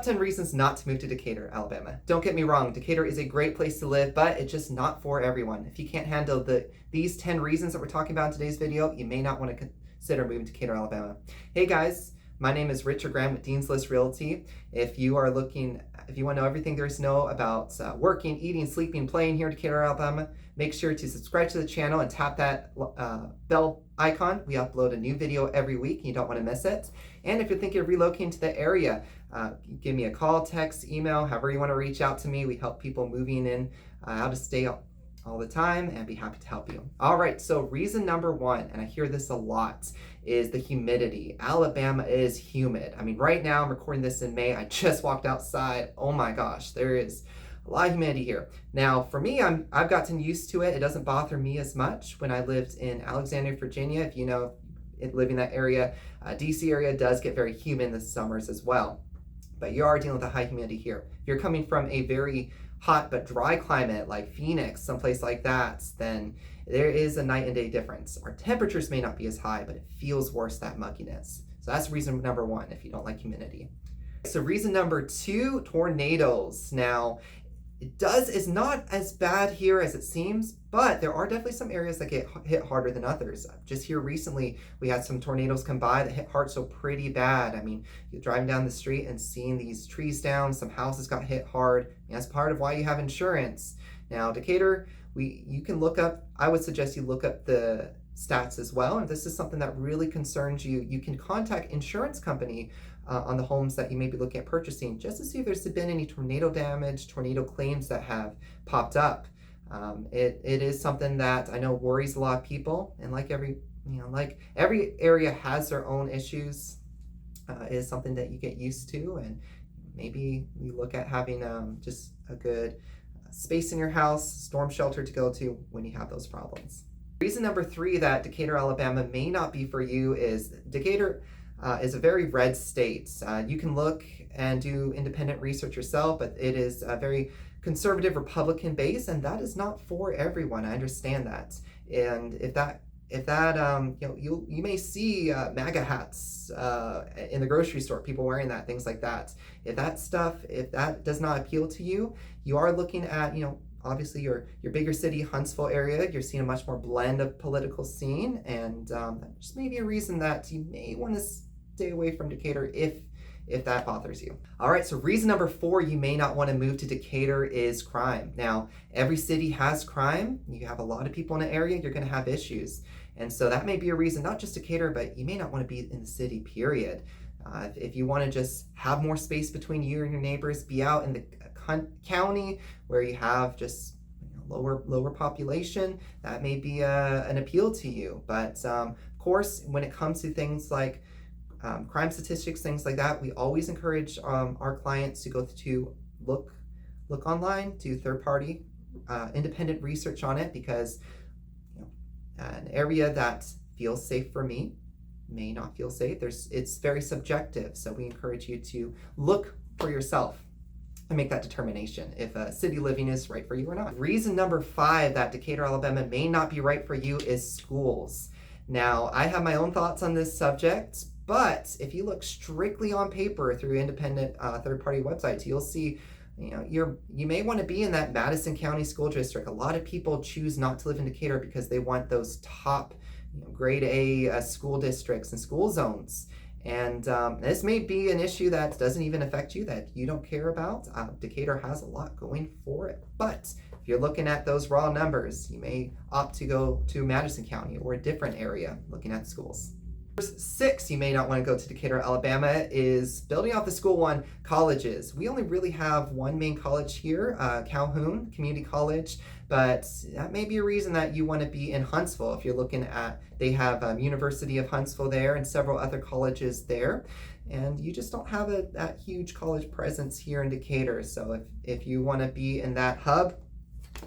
10 reasons not to move to Decatur, Alabama. Don't get me wrong, Decatur is a great place to live, but it's just not for everyone. If you can't handle these 10 reasons that we're talking about in today's video, you may not want to consider moving to Decatur, Alabama. Hey guys, my name is Richard Graham with Dean's List Realty. If you want to know everything there is to know about working, eating, sleeping, playing here in Decatur, Alabama, make sure to subscribe to the channel and tap that bell icon. We upload a new video every week. You don't want to miss it. And if you're thinking of relocating to the area, give me a call, text, email, however you want to reach out to me. We help people moving in out of state all the time and be happy to help you. All right, so reason number one, and I hear this a lot, is the humidity. Alabama is humid. I mean, right now I'm recording this in May. I just walked outside. Oh my gosh, there is a lot of humidity here. Now, for me, I've gotten used to it. It doesn't bother me as much. When I lived in Alexandria, Virginia, if you know, living in that area, DC area does get very humid in the summers as well. But you are dealing with a high humidity here. If you're coming from a very hot but dry climate like Phoenix, someplace like that, then there is a night and day difference. Our temperatures may not be as high, but it feels worse, that mugginess. So that's reason number one if you don't like humidity. So reason number two, tornadoes. Now, it's not as bad here as it seems, but there are definitely some areas that get hit harder than others. Just here recently, we had some tornadoes come by that hit hard so pretty bad. I mean, you're driving down the street and seeing these trees down, some houses got hit hard. And that's part of why you have insurance. Now, Decatur, you can look up, I would suggest you look up the stats as well. And if this is something that really concerns you, you can contact insurance company on the homes that you may be looking at purchasing, just to see if there's been any tornado damage, tornado claims that have popped up. It is something that I know worries a lot of people, and like every area has their own issues. It is something that you get used to, and maybe you look at having just a good space in your house, storm shelter to go to when you have those problems. Reason number three that Decatur, Alabama may not be for you is Decatur is a very red state. You can look and do independent research yourself, but it is a very conservative Republican base, and that is not for everyone. I understand that. And if that you may see MAGA hats in the grocery store, people wearing that, things like that. If that does not appeal to you, you are looking at, obviously your bigger city, Huntsville area. You're seeing a much more blend of political scene, and that just may be a reason that you may want to stay away from Decatur if that bothers you. All right, so reason number four you may not want to move to Decatur is crime. Now, every city has crime. You have a lot of people in an area, you're going to have issues. And so that may be a reason, not just Decatur, but you may not want to be in the city, period. If you want to just have more space between you and your neighbors, be out in the county where you have just lower population, that may be an appeal to you. But of course, when it comes to things like crime statistics, things like that, we always encourage our clients to go to look online, do third-party independent research on it, because an area that feels safe for me may not feel safe. It's very subjective, so we encourage you to look for yourself and make that determination if city living is right for you or not. Reason number five that Decatur, Alabama may not be right for you is schools. Now, I have my own thoughts on this subject, but if you look strictly on paper through independent third-party websites, you'll see you may want to be in that Madison County School District. A lot of people choose not to live in Decatur because they want those top grade A school districts and school zones. And this may be an issue that doesn't even affect you, that you don't care about. Decatur has a lot going for it. But if you're looking at those raw numbers, you may opt to go to Madison County or a different area looking at schools. Six, you may not want to go to Decatur, Alabama, is building off the school one, colleges. We only really have one main college here, Calhoun Community College, but that may be a reason that you want to be in Huntsville. If you're looking at, they have University of Huntsville there and several other colleges there, and you just don't have that huge college presence here in Decatur. So if you want to be in that hub,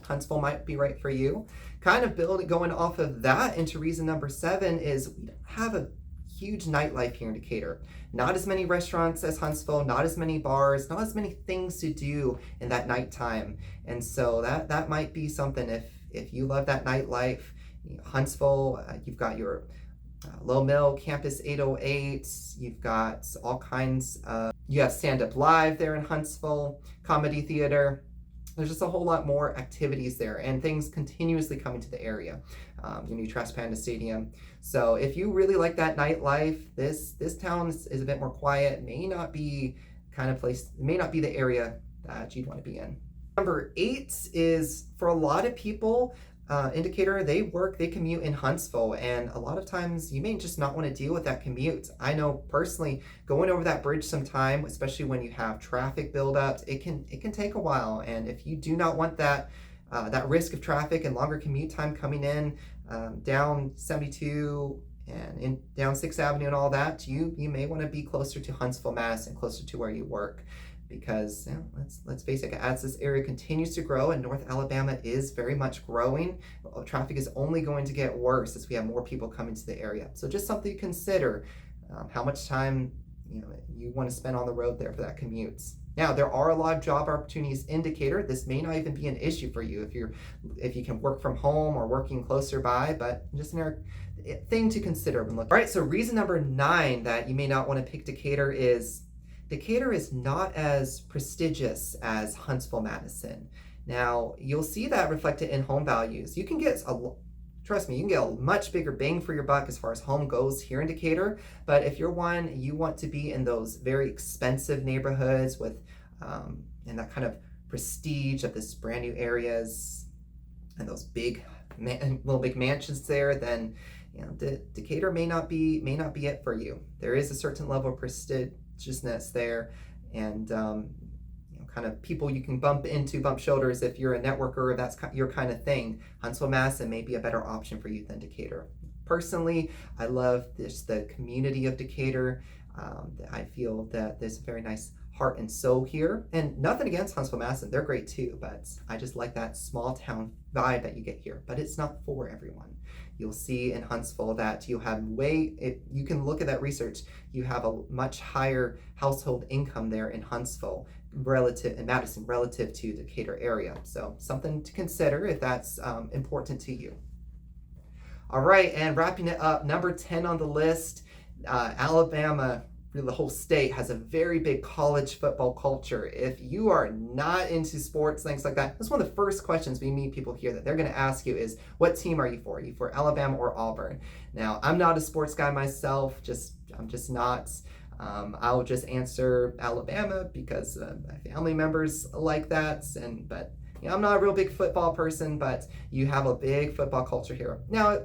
Huntsville might be right for you. Kind of going off of that into reason number seven is we don't have a huge nightlife here in Decatur. Not as many restaurants as Huntsville, not as many bars, not as many things to do in that nighttime. And so that might be something if you love that nightlife. Huntsville, you've got your Low Mill, Campus 808. You've got all kinds of, you have Stand Up Live there in Huntsville, Comedy Theater. There's just a whole lot more activities there and things continuously coming to the area. Your new Trash Panda Stadium. So if you really like that nightlife, this town is a bit more quiet. May not be kind of place, it may not be the area that you'd want to be in. Number 8 is for a lot of people, Decatur, they commute in Huntsville, and a lot of times you may just not want to deal with that commute. I know personally, going over that bridge sometime, especially when you have traffic buildups, it can take a while. And if you do not want that risk of traffic and longer commute time coming in down 72 and down 6th Avenue and all that, you may want to be closer to Huntsville, Mass, and closer to where you work. Because let's face it, as this area continues to grow and North Alabama is very much growing, traffic is only going to get worse as we have more people coming to the area. So just something to consider, how much time you want to spend on the road there for that commute. Now, there are a lot of job opportunities in Decatur. This may not even be an issue for you if you can work from home or working closer by, but just another thing to consider when looking. All right, so reason number 9 that you may not want to pick Decatur is Decatur is not as prestigious as Huntsville, Madison. Now, you'll see that reflected in home values. You can get trust me, you can get a much bigger bang for your buck as far as home goes here in Decatur. But if you're one, you want to be in those very expensive neighborhoods with and that kind of prestige of this brand new areas and those big mansions there, then Decatur may not be it for you. There is a certain level of prestigiousness there, and kind of people you can bump shoulders if you're a networker, that's your kind of thing. Huntsville, Madison may be a better option for you than Decatur. Personally, I love the community of Decatur. I feel that there's a very nice heart and soul here, and nothing against Huntsville, Madison, they're great too, but I just like that small town vibe that you get here. But it's not for everyone. You'll see in Huntsville that you have you can look at that research, you have a much higher household income there in Huntsville in Madison relative to the Decatur area. So something to consider if that's important to you. All right, and wrapping it up, number 10 on the list, Alabama, the whole state has a very big college football culture. If you are not into sports, things like that, that's one of the first questions we meet people here that they're going to ask you is, what team are you for? Are you for Alabama or Auburn? Now, I'm not a sports guy myself, I'm just not. I'll just answer Alabama because my family members like that, but I'm not a real big football person, but you have a big football culture here. Now,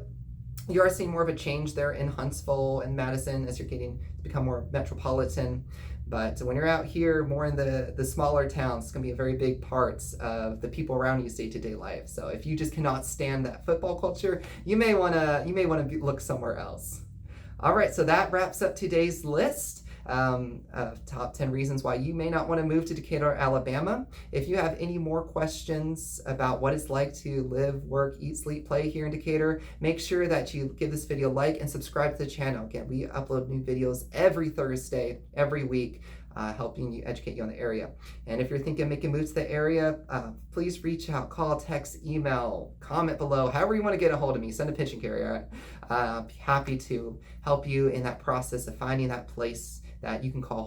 you are seeing more of a change there in Huntsville and Madison as you're getting to become more metropolitan. But when you're out here more in the smaller towns, it's going to be a very big part of the people around you's day-to-day life. So if you just cannot stand that football culture, you may want to look somewhere else. All right, so that wraps up today's list of top 10 reasons why you may not want to move to Decatur, Alabama. If you have any more questions about what it's like to live, work, eat, sleep, play here in Decatur, make sure that you give this video a like and subscribe to the channel. Again, we upload new videos every Thursday, every week, helping you educate you on the area. And if you're thinking of making moves to the area, please reach out, call, text, email, comment below, however you want to get a hold of me, send a pigeon carrier. I'll be happy to help you in that process of finding that place that you can call